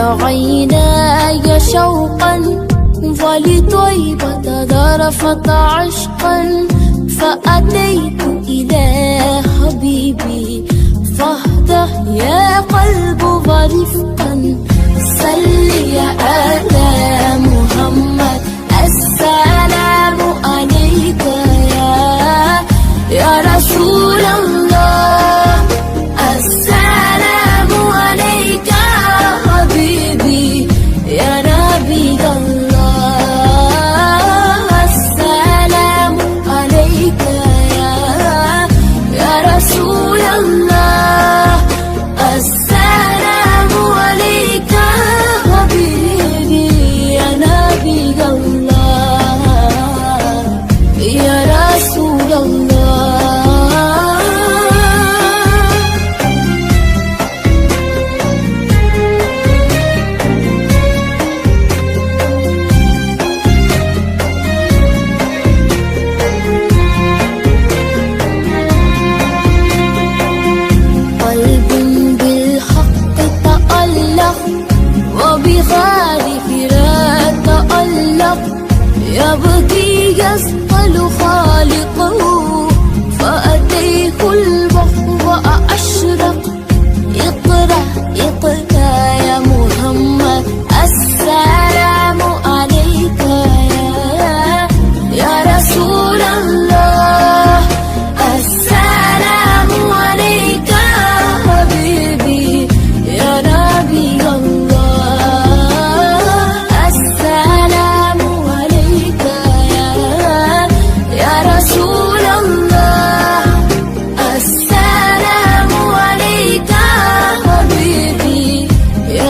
عيناي شوقا ولطيبة ذرفت عشقا فأتيت إلى حبيبي فاهدى يا قلب ورفقا صل على محمد السلام عليك يا رسول الله السلام عليك حبيبي يا نبي الله السلام عليك يا رسول الله السلام عليك حبيبي يا نبي الله يا رسول الله. يبكي يسأل خالقه فأتيه البحر وأشرق اقرأ اقرأ يا محمد السلام عليك يا رسول الله السلام عليك حبيبي يا نبي الله السلام عليك يا رسول الله السلام عليك حبيبي يا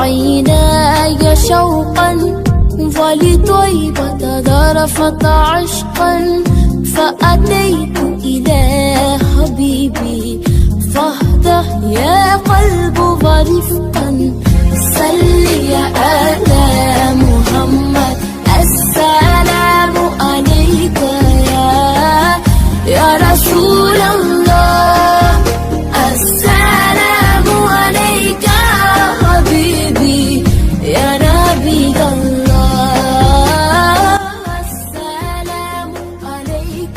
عيناي شوقا ولطيبة ذرفت عشقا، فأتيت إلى حبيبي فاهدى يا قلب ورفقا، صلي على محمد السلام عليك يا رسول الله، السلام عليك حبيبي يا نبي الله، السلام عليك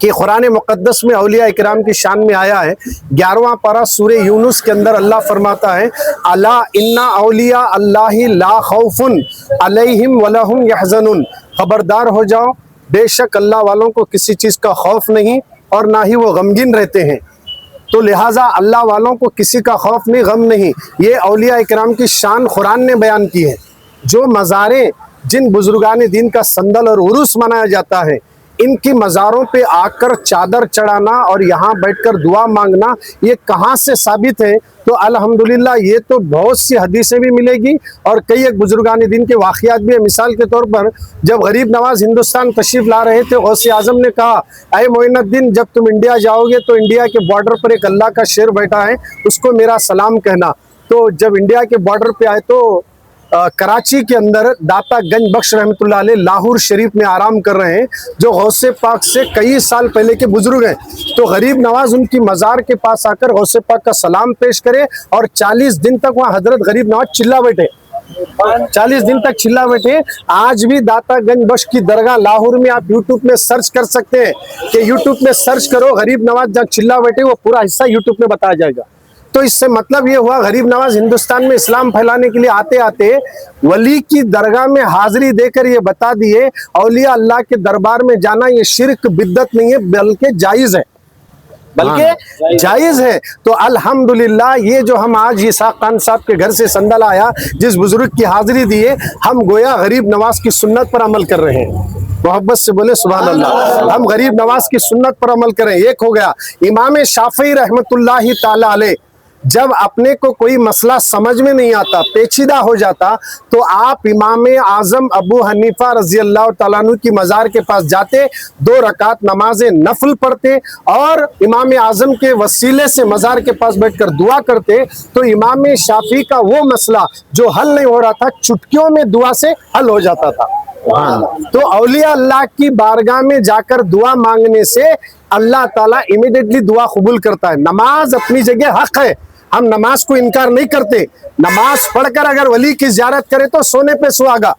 کہ قرآن مقدس میں اولیاء اکرام کی شان میں آیا ہے 11واں پارہ سورہ یونس کے اندر اللہ فرماتا ہے الا ان اولیاء اللہ لا خوف علیہم ولا هم یحزنون، خبردار ہو جاؤ بے شک اللہ والوں کو کسی چیز کا خوف نہیں اور نہ ہی وہ غمگین رہتے ہیں۔ تو لہٰذا اللہ والوں کو کسی کا خوف نہیں، غم نہیں، یہ اولیاء اکرام کی شان قرآن نے بیان کی ہے۔ جو مزاریں جن بزرگان دین کا سندل اور عرس منایا جاتا ہے، ان کی مزاروں پہ آ کر چادر چڑھانا اور یہاں بیٹھ کر دعا مانگنا یہ کہاں سے ثابت ہے؟ تو الحمدللہ یہ تو بہت سی حدیثیں بھی ملے گی اور کئی ایک بزرگان دین کے واقعات بھی ہیں۔ مثال کے طور پر جب غریب نواز ہندوستان تشریف لا رہے تھے، غوث اعظم نے کہا اے معین الدین جب تم انڈیا جاؤ گے تو انڈیا کے بارڈر پر ایک اللہ کا شیر بیٹھا ہے، اس کو میرا سلام کہنا۔ تو جب انڈیا کے بارڈر پہ آئے تو کراچی کے اندر داتا گنج بخش رحمۃ اللہ علیہ لاہور شریف میں آرام کر رہے ہیں، جو غوث پاک سے کئی سال پہلے کے بزرگ ہیں۔ تو غریب نواز ان کی مزار کے پاس آ کر غوث پاک کا سلام پیش کرے اور 40 دن تک وہاں حضرت غریب نواز چلا بیٹھے، 40 دن تک چلا بیٹھے۔ آج بھی داتا گنج بخش کی درگاہ لاہور میں آپ یوٹیوب میں سرچ کر سکتے ہیں کہ یوٹیوب میں سرچ کرو غریب نواز جہاں چلا بیٹھے، وہ پورا حصہ یوٹیوب میں بتایا جائے گا۔ تو اس سے مطلب یہ ہوا غریب نواز ہندوستان میں اسلام پھیلانے کے لیے آتے آتے ولی کی درگاہ میں حاضری دے کر یہ بتا دیے اولیاء اللہ کے دربار میں جانا یہ شرک بدعت نہیں ہے بلکہ جائز ہے، جائز ہے۔ تو الحمدللہ یہ جو ہم آج اسحاق خان صاحب کے گھر سے سندل آیا جس بزرگ کی حاضری دیے، ہم گویا غریب نواز کی سنت پر عمل کر رہے ہیں۔ محبت سے بولے سبحان اللہ، ہم غریب نواز کی سنت پر عمل کریں۔ ایک ہو گیا امام شافعی رحمۃ اللہ تعالی علیہ، جب اپنے کو کوئی مسئلہ سمجھ میں نہیں آتا، پیچیدہ ہو جاتا، تو آپ امام اعظم ابو حنیفہ رضی اللہ تعالیٰ عنہ کی مزار کے پاس جاتے، 2 رکعت نماز نفل پڑھتے اور امام اعظم کے وسیلے سے مزار کے پاس بیٹھ کر دعا کرتے، تو امام شافعی کا وہ مسئلہ جو حل نہیں ہو رہا تھا چٹکیوں میں دعا سے حل ہو جاتا تھا۔ تو اولیاء اللہ کی بارگاہ میں جا کر دعا مانگنے سے اللہ تعالیٰ امیڈیٹلی دعا قبول کرتا ہے۔ نماز اپنی جگہ حق ہے، ہم نماز کو انکار نہیں کرتے۔ نماز پڑھ کر اگر ولی کی زیارت کرے تو سونے پہ سہاگا،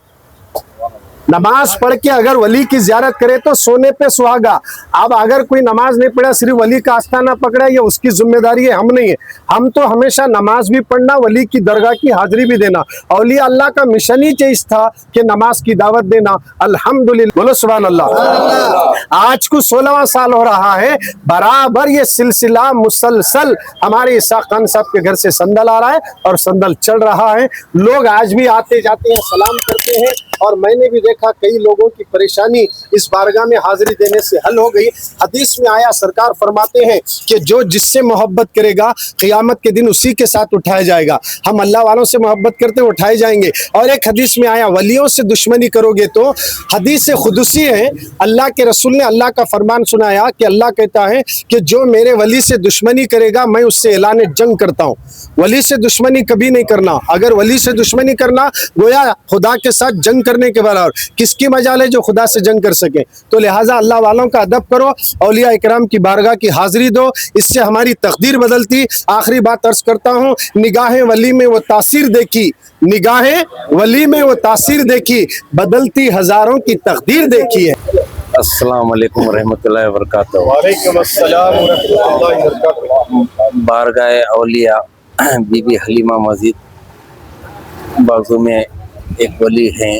نماز پڑھ کے اگر ولی کی زیارت کرے تو سونے پہ سہاگا۔ اب اگر کوئی نماز نہیں پڑھا، صرف ولی کا آستانہ پکڑا، یہ اس کی ذمہ داری ہے، ہم نہیں ہے۔ ہم تو ہمیشہ نماز بھی پڑھنا، ولی کی درگاہ کی حاضری بھی دینا۔ اولیاء اللہ کا مشن ہی چیز تھا کہ نماز کی دعوت دینا۔ الحمدللہ، بولو سبحان اللہ۔ آج کو 16واں سال ہو رہا ہے، برابر یہ سلسلہ مسلسل ہمارے اسحاق خان صاحب کے گھر سے سندل آ رہا ہے اور سندل چل رہا ہے۔ لوگ آج بھی آتے جاتے ہیں، سلام کرتے ہیں، اور میں نے بھی دیکھا کئی لوگوں کی پریشانی اس بارگاہ میں حاضری دینے سے حل ہو گئی۔ حدیث میں آیا سرکار فرماتے ہیں کہ جو جس سے محبت کرے گا قیامت کے دن اسی کے ساتھ اٹھایا جائے گا۔ ہم اللہ والوں سے محبت کرتے ہیں، اٹھائے جائیں گے۔ اور ایک حدیث میں آیا ولیوں سے دشمنی کرو گے تو، حدیث قدسی ہے، اللہ کے رسول نے اللہ کا فرمان سنایا کہ اللہ کہتا ہے کہ جو میرے ولی سے دشمنی کرے گا میں اس سے اعلان جنگ کرتا ہوں۔ ولی سے دشمنی کبھی نہیں کرنا۔ اگر ولی سے دشمنی کرنا گویا خدا کے ساتھ جنگ کرنے کے برابر۔ کس کی مجال ہے جو خدا سے جنگ کر سکے؟ تو لہٰذا اللہ والوں کا ادب کرو، اولیاء اکرام کی بارگاہ کی حاضری دو، اس سے ہماری تقدیر بدلتی۔ آخری بات عرض کرتا ہوں، نگاہ ولی میں وہ تاثیر دیکھی، نگاہ ولی میں وہ تاثیر دیکھی، بدلتی ہزاروں کی تقدیر دیکھی ہے۔ السلام علیکم ورحمۃ اللہ وبرکاتہ۔ وعلیکم السلام ورحمۃ اللہ وبرکاتہ۔ بارگاہ اولیاء بی بی حلیمہ مسجد بازو میں ایک ولی ہیں،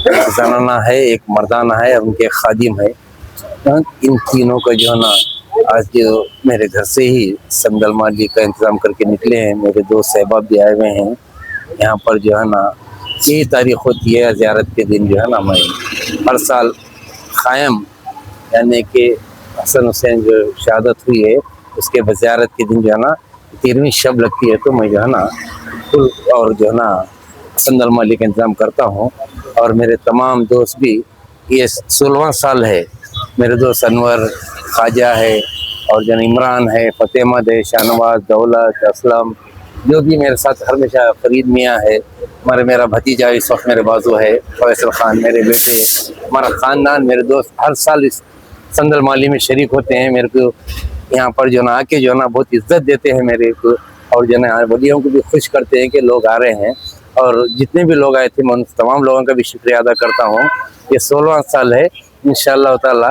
ایک زنانہ ہے، ایک مردانہ ہے، ان کے خادم ہے۔ ان تینوں کا جو ہے نا آج جو میرے گھر سے ہی سندل مالی کا انتظام کر کے نکلے ہیں۔ میرے دوست احباب بھی آئے ہوئے ہیں یہاں پر۔ جو ہے نا یہی تاریخ ہوتی ہے زیارت کے دن، جو ہے نا میں ہر سال قائم، یعنی کہ حسن حسین جو شہادت ہوئی ہے اس کے زیارت کے دن جو ہے نا 13ویں شب لگتی ہے، تو میں جو ہے نا اور جو ہے نا سندل مالی کا انتظام کرتا ہوں۔ اور میرے تمام دوست بھی، یہ 16واں سال ہے۔ میرے دوست انور خواجہ ہے، اور جن عمران ہے، فتح احمد ہے، شاہ نواز، دولت، اسلم، جو بھی میرے ساتھ ہمیشہ، فرید میاں ہے، میرا بھتیجا اس وقت میرے بازو ہے، فیصل خان، میرے بیٹے، ہمارا خاندان، میرے دوست ہر سال اس سندل مالی میں شریک ہوتے ہیں۔ میرے کو یہاں پر جو نا آ کے جو نا بہت عزت دیتے ہیں میرے کو، اور جو نا ولیوں کو بھی خوش کرتے ہیں کہ لوگ آ رہے ہیں۔ اور جتنے بھی لوگ آئے تھے میں ان تمام لوگوں کا بھی شکریہ ادا کرتا ہوں۔ یہ 16واں سال ہے، انشاءاللہ تعالی